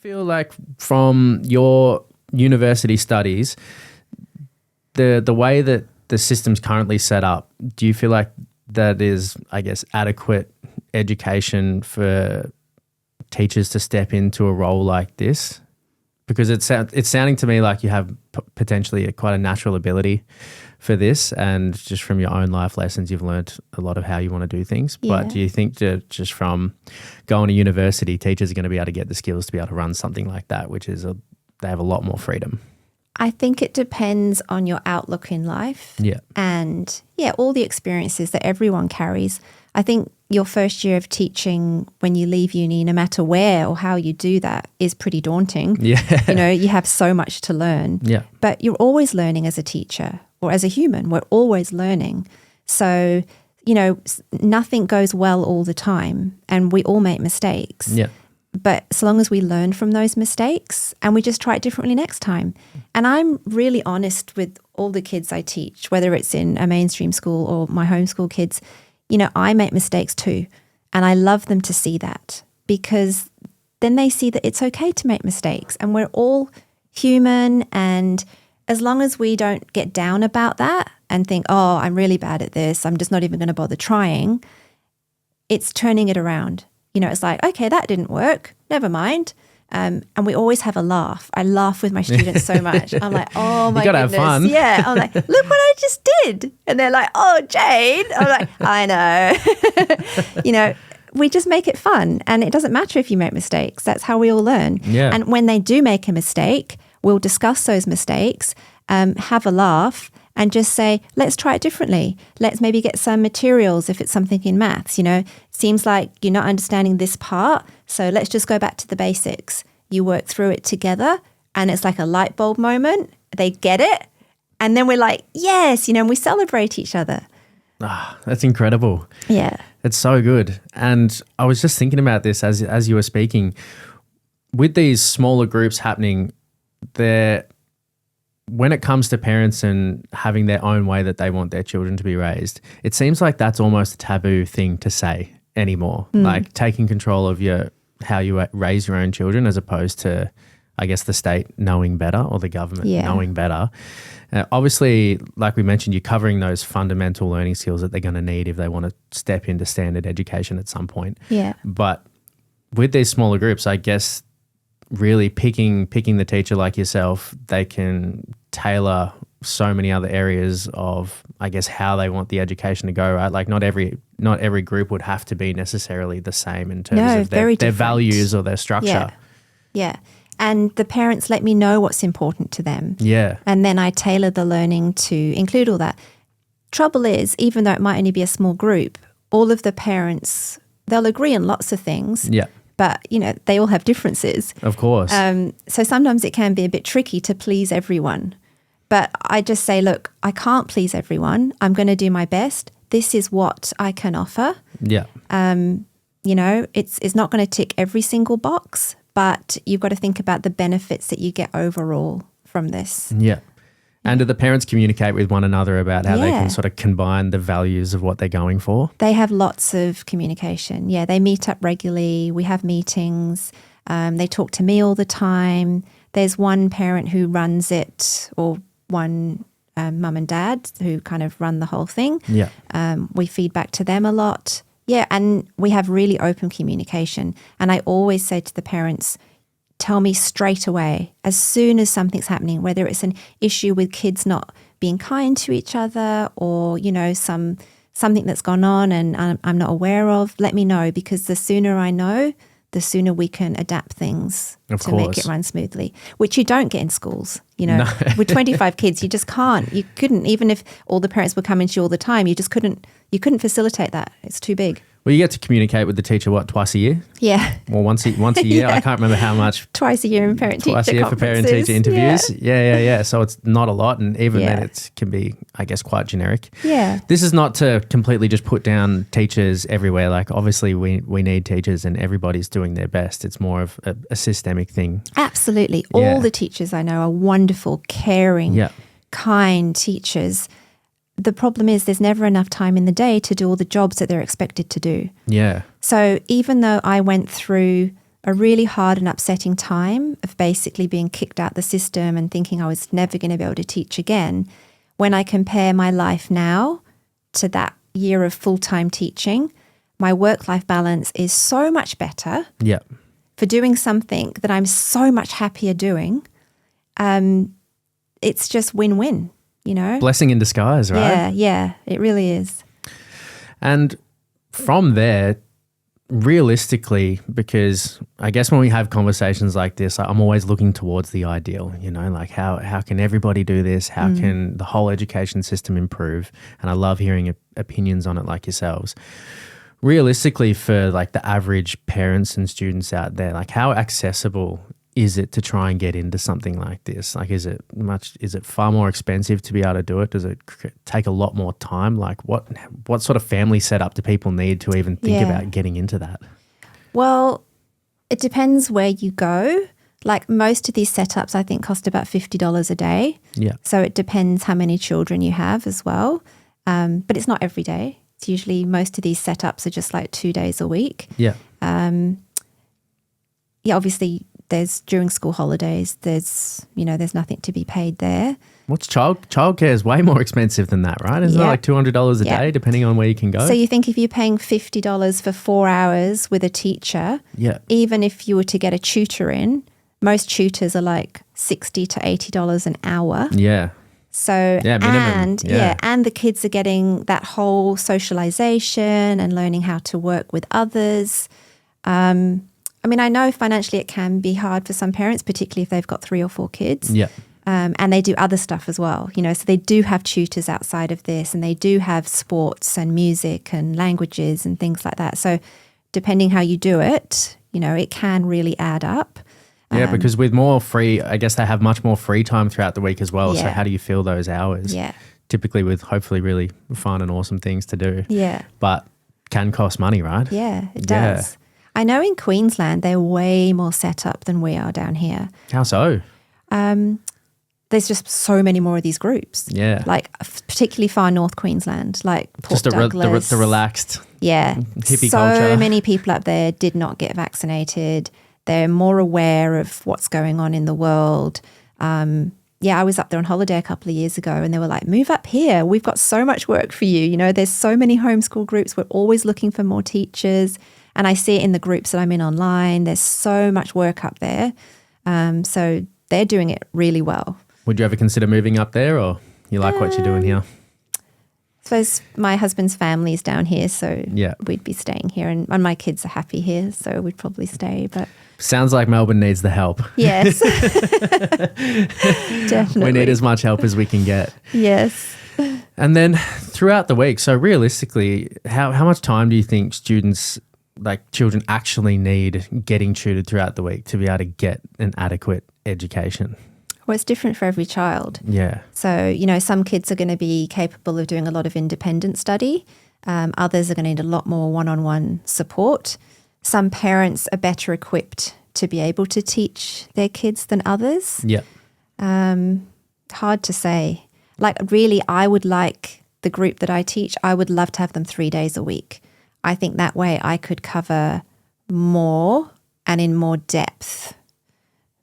feel like from your university studies, the way that the system's currently set up, do you feel like that is, I guess, adequate education for teachers to step into a role like this? Because it's sounding to me like you have potentially quite a natural ability for this, and just from your own life lessons, you've learned a lot of how you want to do things. Yeah. But do you think that just from going to university, teachers are going to be able to get the skills to be able to run something like that, which is they have a lot more freedom? I think it depends on your outlook in life. Yeah. And all the experiences that everyone carries. I think your first year of teaching when you leave uni, no matter where or how you do that, is pretty daunting. Yeah. You have so much to learn. Yeah. But you're always learning as a teacher or as a human. We're always learning. So, nothing goes well all the time, and we all make mistakes. Yeah. But so long as we learn from those mistakes and we just try it differently next time. And I'm really honest with all the kids I teach, whether it's in a mainstream school or my homeschool kids. I make mistakes too. And I love them to see that, because then they see that it's okay to make mistakes and we're all human. And as long as we don't get down about that and think, oh, I'm really bad at this, I'm just not even going to bother trying, it's turning it around. It's like, okay, that didn't work. Never mind. And we always have a laugh. I laugh with my students so much. I'm like, oh my goodness. You gotta have fun. Yeah. I'm like, look what I just did. And they're like, oh, Jane. I'm like, I know. We just make it fun. And it doesn't matter if you make mistakes. That's how we all learn. Yeah. And when they do make a mistake, we'll discuss those mistakes, have a laugh, and just say, let's try it differently. Let's maybe get some materials if it's something in maths. Seems like you're not understanding this part, so let's just go back to the basics. You work through it together, and it's like a light bulb moment. They get it, and then we're like, yes, and we celebrate each other. That's incredible. Yeah. It's so good. And I was just thinking about this as you were speaking. With these smaller groups happening, when it comes to parents and having their own way that they want their children to be raised, it seems like that's almost a taboo thing to say anymore. Like taking control of how you raise your own children, as opposed to, I guess, the state knowing better or the government knowing better. Obviously, like we mentioned, you're covering those fundamental learning skills that they're going to need if they want to step into standard education at some point. Yeah. But with these smaller groups, I guess really picking the teacher like yourself, they can tailor so many other areas of, I guess, how they want the education to go, right? Like not every group would have to be necessarily the same in terms of their values or their structure. Yeah. And the parents let me know what's important to them. Yeah. And then I tailor the learning to include all that. Trouble is, even though it might only be a small group, all of the parents, they'll agree on lots of things. Yeah. But, they all have differences. Of course. So sometimes it can be a bit tricky to please everyone. But I just say, look, I can't please everyone. I'm going to do my best. This is what I can offer. Yeah. It's not going to tick every single box, but you've got to think about the benefits that you get overall from this. Yeah. And do the parents communicate with one another about how they can sort of combine the values of what they're going for? They have lots of communication. Yeah, they meet up regularly. We have meetings. They talk to me all the time. There's one parent who runs it, or one mum and dad who kind of run the whole thing. Yeah. We feed back to them a lot. Yeah, and we have really open communication. And I always say to the parents, tell me straight away, as soon as something's happening, whether it's an issue with kids not being kind to each other, or, something that's gone on and I'm not aware of, let me know, because the sooner I know, the sooner we can adapt things to make it run smoothly, which you don't get in schools. No. With 25 kids, you just can't. You couldn't, even if all the parents were coming to you all the time, you couldn't facilitate that. It's too big. Well, you get to communicate with the teacher, twice a year? Yeah. Or once a year? I can't remember how much. Twice a year in parent-teacher conferences. Twice a year for parent-teacher interviews. Yeah. So it's not a lot, and even then it can be, I guess, quite generic. Yeah. This is not to completely just put down teachers everywhere. Like, obviously we need teachers and everybody's doing their best. It's more of a systemic thing. Absolutely. All the teachers I know are wonderful, caring, kind teachers. The problem is there's never enough time in the day to do all the jobs that they're expected to do. Yeah. So even though I went through a really hard and upsetting time of basically being kicked out the system and thinking I was never going to be able to teach again, when I compare my life now to that year of full-time teaching, my work-life balance is so much better Yeah. for doing something that I'm so much happier doing. It's just win-win, you know? Blessing in disguise, right? Yeah, it really is. And from there, realistically, because I guess when we have conversations like this, I'm always looking towards the ideal, you know, like how can everybody do this? How can the whole education system improve? And I love hearing opinions on it like yourselves. Realistically, for like the average parents and students out there, like how accessible is it to try and get into something like this? Like, is it far more expensive to be able to do it? Does it take a lot more time? Like what sort of family setup do people need to even think about getting into that? Well, it depends where you go. Like most of these setups, I think cost about $50 a day. Yeah. So it depends how many children you have as well. But it's not every day. It's usually most of these setups are just like 2 days a week. Yeah. Obviously there's during school holidays, there's nothing to be paid there. What's childcare is way more expensive than that, right? Isn't it like $200 a day, depending on where you can go? So you think if you're paying $50 for 4 hours with a teacher, even if you were to get a tutor in, most tutors are like $60 to $80 an hour. Yeah. So, minimum. And the kids are getting that whole socialization and learning how to work with others. I mean, I know financially it can be hard for some parents, particularly if they've got 3 or 4 kids. Yeah. And they do other stuff as well, you know, so they do have tutors outside of this, and they do have sports and music and languages and things like that. So depending how you do it, you know, it can really add up. Yeah, because with more free, I guess they have much more free time throughout the week as well. So how do you fill those hours? Yeah. Typically with hopefully really fun and awesome things to do. Yeah. But can cost money, right? Yeah, it does. I know in Queensland, they're way more set up than we are down here. How so? There's just so many more of these groups. Yeah. Like particularly far north Queensland, like Port Douglas. The relaxed hippie culture. So many people up there did not get vaccinated. They're more aware of what's going on in the world. I was up there on holiday a couple of years ago, and they were like, move up here. We've got so much work for you. You know, there's so many homeschool groups. We're always looking for more teachers. And I see it in the groups that I'm in online. There's so much work up there. So they're doing it really well. Would you ever consider moving up there, or you like what you're doing here? I suppose my husband's family is down here, so Yeah. we'd be staying here. And my kids are happy here, so we'd probably stay. But Sounds like Melbourne needs the help. yes, definitely. We need as much help as we can get. Yes. And then throughout the week, so realistically, how much time do you think children actually need getting tutored throughout the week to be able to get an adequate education? Well, it's different for every child. Yeah. So, you know, some kids are going to be capable of doing a lot of independent study. Others are going to need a lot more one-on-one support. Some parents are better equipped to be able to teach their kids than others. Yeah. Hard to say. Like, really, I would like the group that I teach, I would love to have them 3 days a week. I think that way I could cover more and in more depth.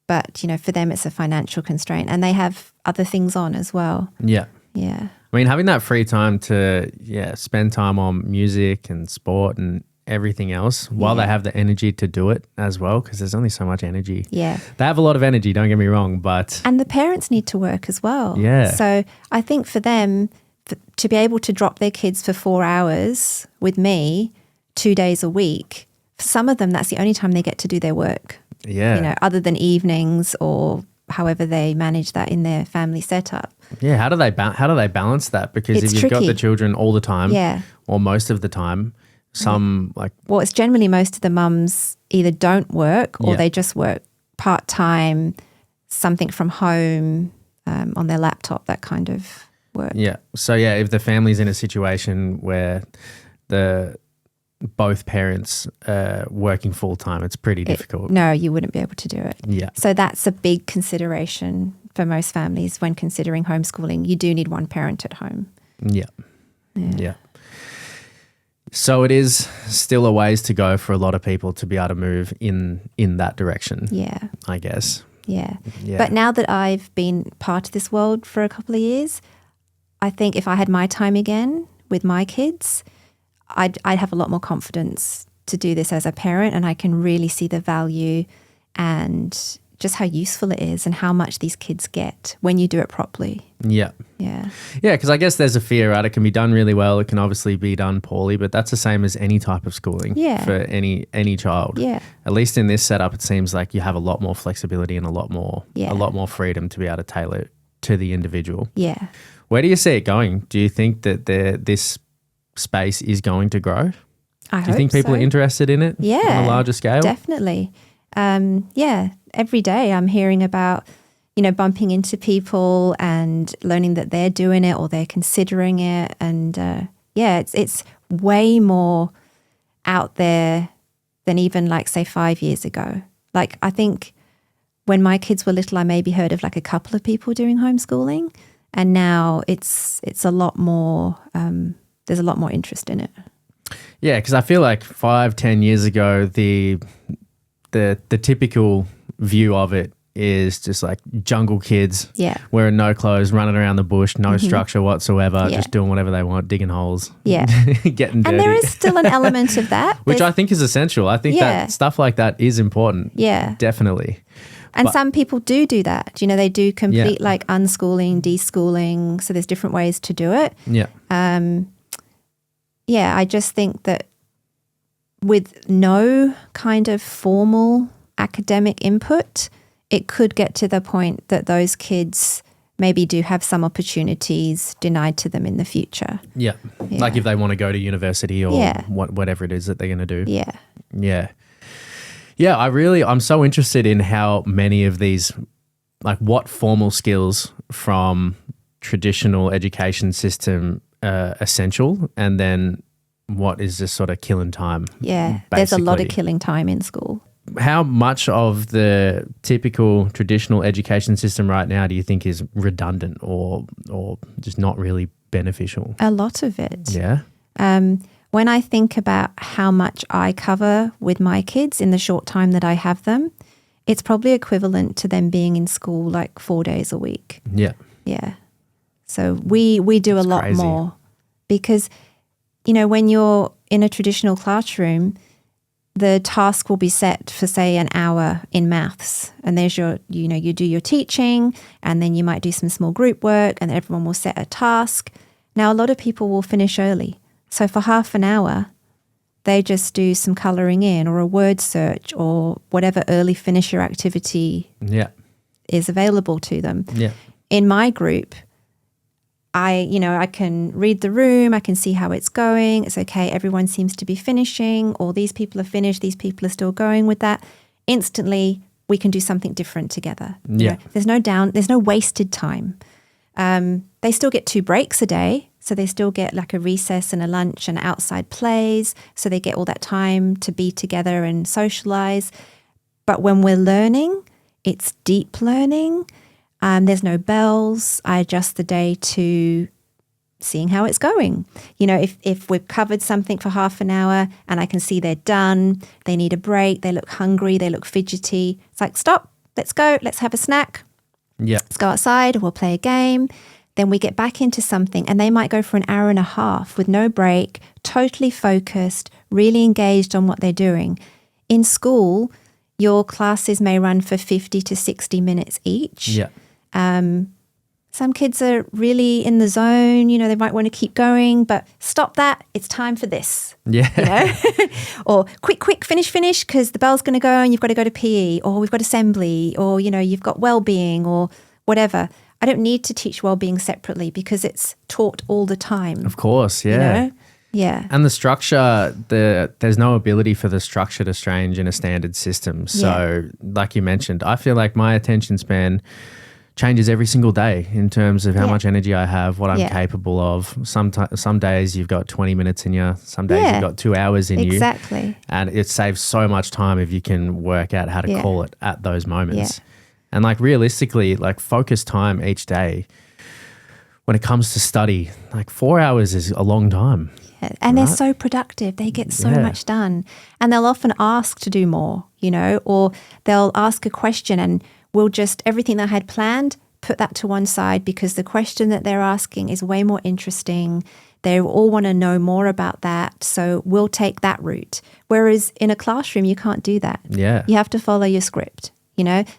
But, you know, for them, it's a financial constraint, and they have other things on as well. Yeah. Yeah. I mean, having that free time to, spend time on music and sport and everything else while they have the energy to do it as well, because there's only so much energy. Yeah. They have a lot of energy, don't get me wrong, but... And the parents need to work as well. Yeah. So I think for them, to be able to drop their kids for 4 hours with me 2 days a week, for some of them, that's the only time they get to do their work. Yeah. You know, other than evenings or however they manage that in their family setup. Yeah, how do they balance that? Because It's if you've got tricky. the children all the time, Yeah. or most of the time, Well, it's generally most of the mums either don't work or Yeah. they just work part-time, something from home, on their laptop, that kind of work. Yeah. So if the family's in a situation where both parents are working full time, it's pretty difficult. No, you wouldn't be able to do it. Yeah. So that's a big consideration for most families when considering homeschooling. You do need one parent at home. Yeah. So it is still a ways to go for a lot of people to be able to move in that direction. Yeah. I guess. Yeah. Yeah. But now that I've been part of this world for a couple of years, I think if I had my time again with my kids, I'd have a lot more confidence to do this as a parent, and I can really see the value and just how useful it is and how much these kids get when you do it properly. Yeah. Yeah. Yeah, because I guess there's a fear, right? It can be done really well. It can obviously be done poorly, but that's the same as any type of schooling for any child. Yeah. At least in this setup, it seems like you have a lot more flexibility and a lot more freedom to be able to tailor it to the individual. Yeah. Where do you see it going? Do you think that this space is going to grow? I hope Do you think people so. are interested in it on a larger scale? Definitely. Every day I'm hearing about, bumping into people and learning that they're doing it or they're considering it. And it's way more out there than even like, say, 5 years ago. Like, I think when my kids were little, I maybe heard of like a couple of people doing homeschooling. And now it's a lot more, there's a lot more interest in it. Yeah, because I feel like 5-10 years ago, the typical view of it is just like jungle kids wearing no clothes, running around the bush, no structure whatsoever, just doing whatever they want, digging holes, getting dirty. And there is still an element of that. Which I think is essential. I think that stuff like that is important. Yeah. Definitely. And some people do that. They do complete like unschooling, deschooling. So there's different ways to do it. Yeah. I just think that with no kind of formal academic input, it could get to the point that those kids maybe do have some opportunities denied to them in the future. Yeah. Like if they want to go to university or whatever it is that they're going to do. Yeah. Yeah. Yeah, I'm so interested in how many of these, like what formal skills from traditional education system are essential, and then what is just sort of killing time. Yeah, there's a lot of killing time in school. How much of the typical traditional education system right now do you think is redundant or just not really beneficial? A lot of it. Yeah. When I think about how much I cover with my kids in the short time that I have them, it's probably equivalent to them being in school like 4 days a week. Yeah. Yeah. So we do a lot crazy. more because, when you're in a traditional classroom, the task will be set for, say, an hour in maths. And there's your, you do your teaching, and then you might do some small group work, and everyone will set a task. Now, a lot of people will finish early. So for half an hour, they just do some colouring in or a word search or whatever early finisher activity is available to them. Yeah. In my group, I can read the room, I can see how it's going. It's okay, everyone seems to be finishing, or these people are finished, these people are still going with that. Instantly, we can do something different together. Yeah. There's no wasted time. They still get 2 breaks a day. So they still get like a recess and a lunch and outside plays. So they get all that time to be together and socialize. But when we're learning, it's deep learning. There's no bells. I adjust the day to seeing how it's going. If we've covered something for half an hour and I can see they're done, they need a break, they look hungry, they look fidgety. It's like, stop, let's go, let's have a snack. Yeah. Let's go outside, we'll play a game. Then we get back into something and they might go for an hour and a half with no break, totally focused, really engaged on what they're doing. In school, your classes may run for 50 to 60 minutes each. Yeah. Some kids are really in the zone, they might want to keep going, but stop that, it's time for this. Yeah. Or quick, finish, because the bell's going to go and you've got to go to PE, or we've got assembly, or, you've got well-being or whatever. I don't need to teach well-being separately because it's taught all the time. Of course, yeah. Yeah. And the structure, there's no ability for the structure to change in a standard system. So like you mentioned, I feel like my attention span changes every single day in terms of how much energy I have, what I'm capable of. Some days you've got 20 minutes in you. Some days you've got 2 hours in you. Exactly. And it saves so much time if you can work out how to call it at those moments. And like realistically, like focus time each day when it comes to study, like 4 hours is a long time. Yeah. And they're so productive. They get so much done. And they'll often ask to do more, or they'll ask a question and we'll just, everything they had planned, put that to one side because the question that they're asking is way more interesting. They all want to know more about that. So we'll take that route. Whereas in a classroom, you can't do that. Yeah. You have to follow your script.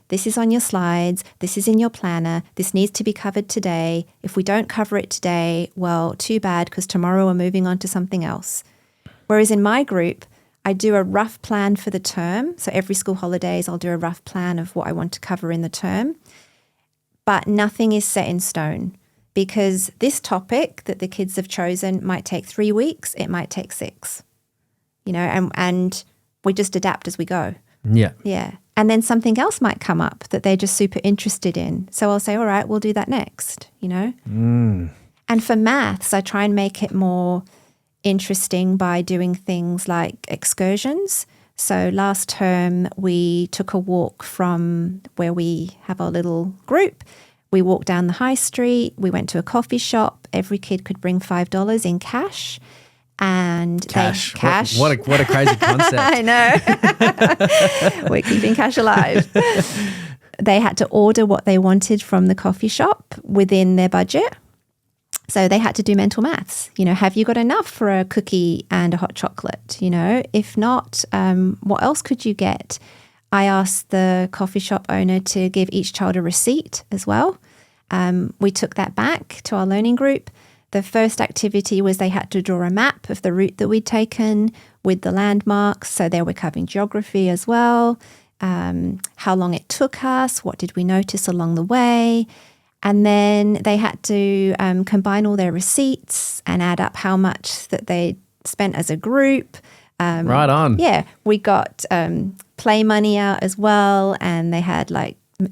This is on your slides. This is in your planner. This needs to be covered today. If we don't cover it today, well, too bad because tomorrow we're moving on to something else. Whereas in my group, I do a rough plan for the term. So every school holidays, I'll do a rough plan of what I want to cover in the term. But nothing is set in stone because this topic that the kids have chosen might take 3 weeks. It might take 6, and we just adapt as we go. Yeah. Yeah. And then something else might come up that they're just super interested in. So I'll say, all right, we'll do that next, And for maths, I try and make it more interesting by doing things like excursions. So last term, we took a walk from where we have our little group. We walked down the high street. We went to a coffee shop. Every kid could bring $5 in cash. And cash. Cash. What a crazy concept. I know. We're keeping cash alive. They had to order what they wanted from the coffee shop within their budget. So they had to do mental maths. Have you got enough for a cookie and a hot chocolate? If not, what else could you get? I asked the coffee shop owner to give each child a receipt as well. We took that back to our learning group. The first activity was they had to draw a map of the route that we'd taken with the landmarks. So they were covering geography as well, how long it took us, what did we notice along the way. And then they had to combine all their receipts and add up how much that they spent as a group. Right on. Yeah, we got play money out as well, and they had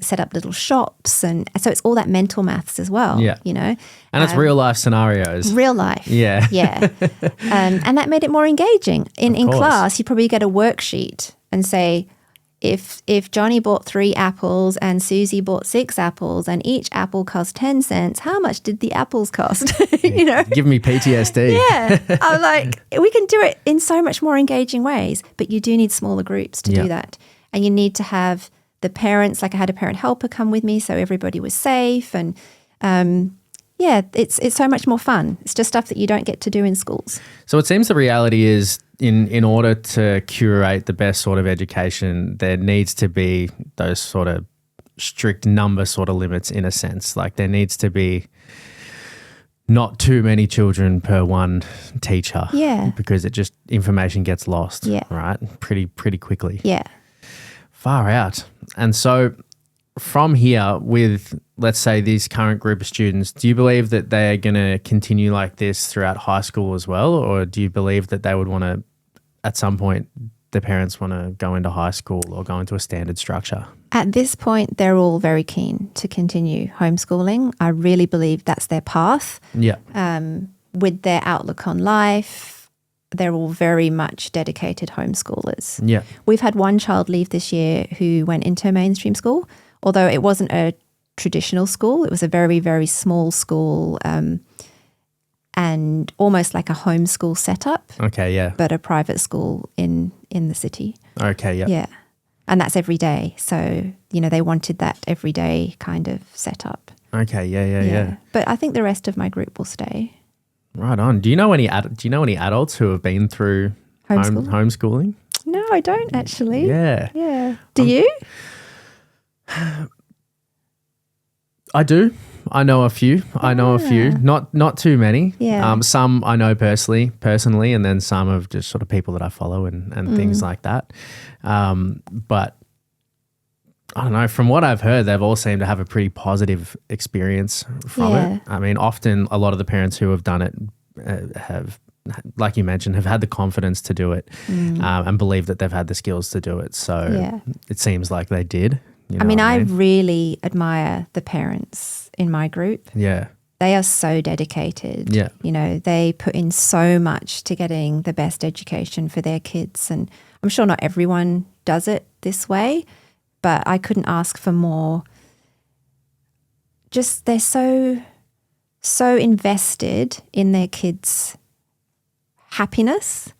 set up little shops, and so it's all that mental maths as well. Yeah, and it's real life scenarios. Real life. Yeah, yeah, and that made it more engaging. In class, you probably get a worksheet and say, if Johnny bought 3 apples and Susie bought 6 apples, and each apple cost 10 cents, how much did the apples cost? Give me PTSD. Yeah, I'm like, we can do it in so much more engaging ways, but you do need smaller groups to do that, and you need to have the parents, like I had a parent helper come with me so everybody was safe. And it's so much more fun. It's just stuff that you don't get to do in schools. So it seems the reality is in order to curate the best sort of education, there needs to be those sort of strict number sort of limits in a sense. Like there needs to be not too many children per one teacher. Yeah. Because it just, information gets lost. Yeah. Right? Pretty quickly. Yeah. Far out. And so from here with, let's say, these current group of students, do you believe that they're going to continue like this throughout high school as well? Or do you believe that they would want to, at some point, the parents want to go into high school or go into a standard structure? At this point, they're all very keen to continue homeschooling. I really believe that's their path. Yeah. With their outlook on life, they're all very much dedicated homeschoolers. Yeah. We've had one child leave this year who went into a mainstream school, although it wasn't a traditional school. It was a very, very small school and almost like a homeschool setup. Okay, yeah. But a private school in the city. Okay, yeah. Yeah. And that's every day. So, they wanted that everyday kind of setup. Okay, yeah. But I think the rest of my group will stay. Right on. Do you know any adults who have been through homeschooling? No, I don't actually. Yeah. Yeah. Do you? I do. I know a few. Not too many. Yeah. Some I know personally, and then some of just sort of people that I follow and things like that. But I don't know. From what I've heard, they've all seemed to have a pretty positive experience from it. I mean, often a lot of the parents who have done it have, like you mentioned, have had the confidence to do it and believe that they've had the skills to do it. So it seems like they did. I mean, I really admire the parents in my group. Yeah. They are so dedicated. Yeah. They put in so much to getting the best education for their kids. And I'm sure not everyone does it this way, but I couldn't ask for more. Just they're so so invested in their kids' happiness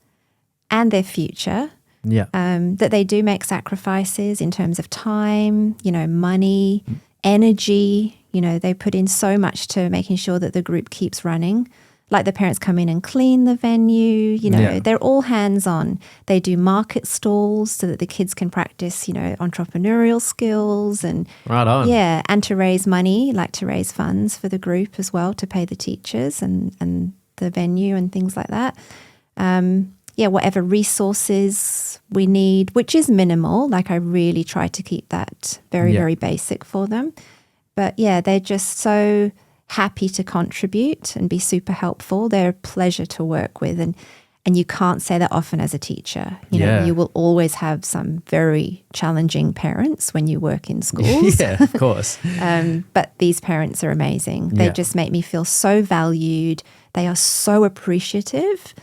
and their future Yeah. that they do make sacrifices in terms of time, money, energy. They put in so much to making sure that the group keeps running. Like the parents come in and clean the venue, they're all hands-on. They do market stalls so that the kids can practice, entrepreneurial skills and Right on. yeah, and to raise money, like to raise funds for the group as well, to pay the teachers and the venue and things like that. Whatever resources we need, which is minimal. Like I really try to keep that very, very basic for them. But yeah, they're just so happy to contribute and be super helpful. They're a pleasure to work with. And you can't say that often as a teacher. You will always have some very challenging parents when you work in schools. Yeah, of course. But these parents are amazing. They just make me feel so valued. They are so appreciative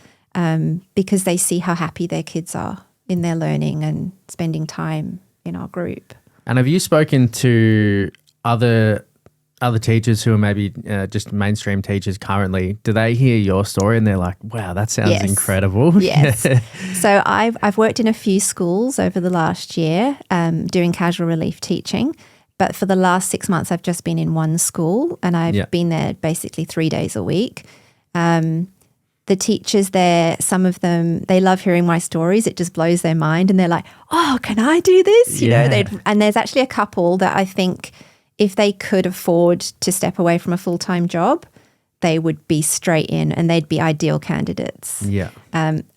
because they see how happy their kids are in their learning and spending time in our group. And have you spoken to other teachers who are maybe just mainstream teachers currently? Do they hear your story and they're like, wow, that sounds incredible? Yes. So I've worked in a few schools over the last year doing casual relief teaching. But for the last 6 months, I've just been in one school and I've been there basically 3 days a week. The teachers there, some of them, they love hearing my stories. It just blows their mind and they're like, oh, can I do this? And there's actually a couple that I think if they could afford to step away from a full-time job, they would be straight in and they'd be ideal candidates. Yeah.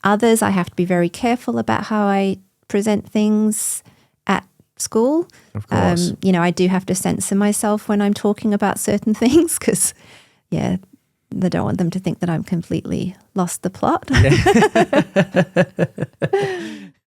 Others, I have to be very careful about how I present things at school. Of course. I do have to censor myself when I'm talking about certain things because, I don't want them to think that I'm completely lost the plot.